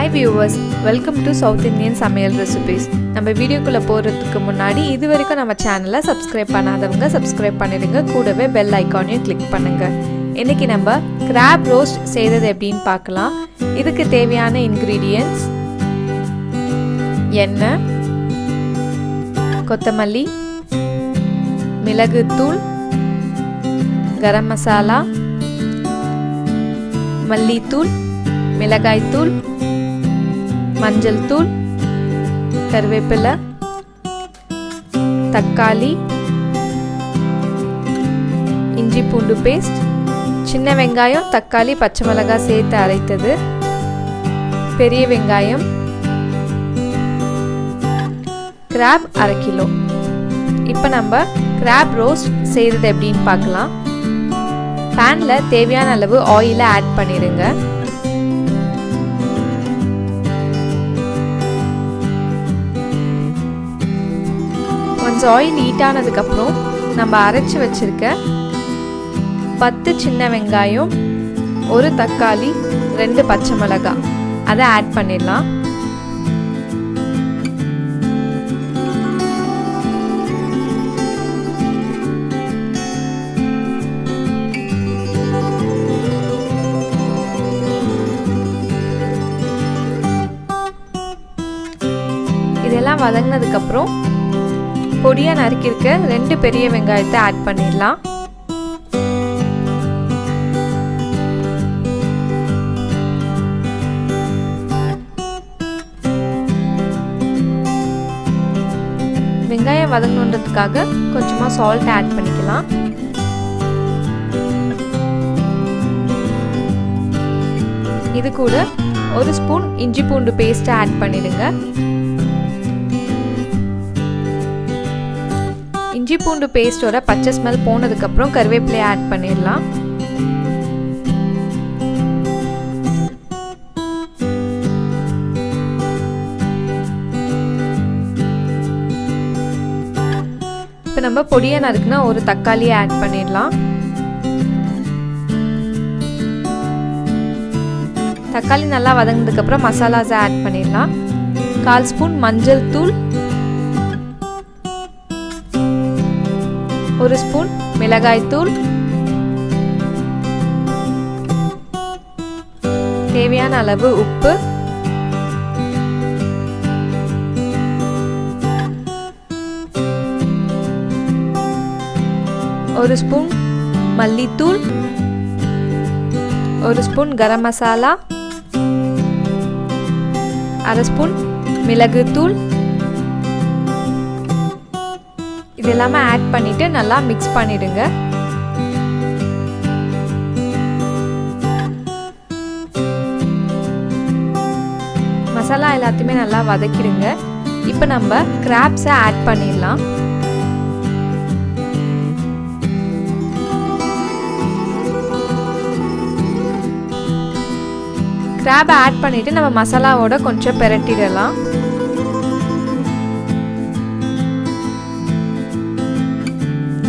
Hi viewers, welcome to South Indian Samayal Recipes. நம்ம வீடியோக்குள்ள போறதுக்கு முன்னாடி இதுவரைக்கும் நம்ம சேனலை சப்ஸ்கிரைப் பண்ணாதவங்க சப்ஸ்கிரைப் பண்ணிடுங்க, கூடவே பெல் ஐகானையும் கிளிக் பண்ணுங்க. இன்னைக்கு நம்ம crab roast செய்யறது எப்படின்னு பார்க்கலாம். இதுக்கு தேவையான ingredients எண்ணெய், கொத்தமல்லி, மிளகுத்தூள், கரம் மசாலா, மல்லித்தூள், மிளகாய்த்தூள், மஞ்சள் தூள், கருவேப்பிலை, தக்காளி, இஞ்சி பூண்டு பேஸ்ட், சின்ன வெங்காயம், தக்காளி, பச்சை மிளகாய் சேர்த்து அரைத்தது, பெரிய வெங்காயம், கிராப் 1/2 கிலோ. இப்போ நம்ம கிராப் ரோஸ்ட் செய்கிறது எப்படின்னு பார்க்கலாம். பேனில் தேவையான அளவு ஆயிலை ஆட் பண்ணிடுங்க. கொஞ்சம் ஆயில் ஹீட் ஆனதுக்கப்புறம் நம்ம அரைச்சி வச்சிருக்க 10 சின்ன வெங்காயம், 1 தக்காளி, 2 பச்சை மிளகாய் அதை ஆட் பண்ணிடலாம். இதெல்லாம் வதங்கினதுக்கப்புறம் பொடியாக நறுக்கியிருக்க 2 பெரிய வெங்காயத்தை ஆட் பண்ணிடலாம். வெங்காயம் வதங்கணுன்றதுக்காக கொஞ்சமாக சால்ட் ஆட் பண்ணிக்கலாம். இது கூட 1 ஸ்பூன் இஞ்சி பூண்டு பேஸ்ட்டை ஆட் பண்ணிடுங்க. இஞ்சி பூண்டு பேஸ்டோட பச்சை ஸ்மெல் போனதுக்கப்புறம் கருவேப்பிலையை ஆட் பண்ணிடலாம். இப்போ நம்ம பொடியாக நறுக்குனா 1 தக்காளியை ஆட் பண்ணிடலாம். தக்காளி நல்லா வதங்கினதுக்கப்புறம் மசாலாஸை ஆட் பண்ணிடலாம். 1/4 ஸ்பூன் மஞ்சள் தூள், 1 ஸ்பூன் மிளகாய்த்தூள், தேவையான அளவு உப்பு, ஒரு ஸ்பூன் மல்லித்தூள், 1 ஸ்பூன் கரம் மசாலா, 1/2 ஸ்பூன் மிளகுத்தூள். இது எல்லாமே ஆட் பண்ணிட்டு நல்லா மிக்ஸ் பண்ணிடுங்க. மசாலா எல்லாத்தையுமே நல்லா வதக்கிடுங்க. இப்போ நம்ம கிராப்ஸை ஆட் பண்ணிடலாம். கிராபை ஆட் பண்ணிட்டு நம்ம மசாலாவோட கொஞ்சம் பெரட்டிடலாம்.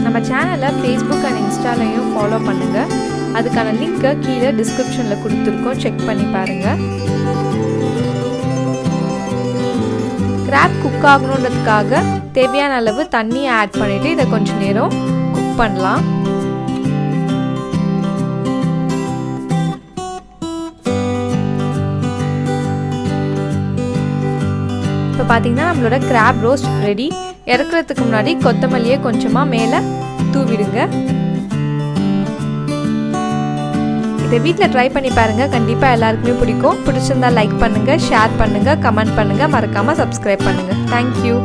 நம்ம சேனலை ஃபேஸ்புக் அண்ட் இன்ஸ்டாலையும் ஃபாலோ பண்ணுங்கள். அதுக்கான லிங்க்கை கீழே டிஸ்கிரிப்ஷனில் கொடுத்துருக்கோம், செக் பண்ணி பாருங்கள். கிராப் குக் ஆகணுன்றதுக்காக தேவையான அளவு தண்ணியை ஆட் பண்ணிவிட்டு இதை கொஞ்சம் நேரம் குக் பண்ணலாம். இப்போ பார்த்தீங்கன்னா நம்மளோட கிராப் ரோஸ்ட் ரெடி. இறக்குறதுக்கு முன்னாடி கொத்தமல்லியை கொஞ்சமாக மேலே தூவிடுங்க. இதை வீட்டில் ட்ரை பண்ணி பாருங்கள், கண்டிப்பாக எல்லாருக்குமே பிடிக்கும். பிடிச்சிருந்தா லைக் பண்ணுங்கள், ஷேர் பண்ணுங்கள், கமெண்ட் பண்ணுங்கள், மறக்காமல் சப்ஸ்கிரைப் பண்ணுங்கள். தேங்க்யூ.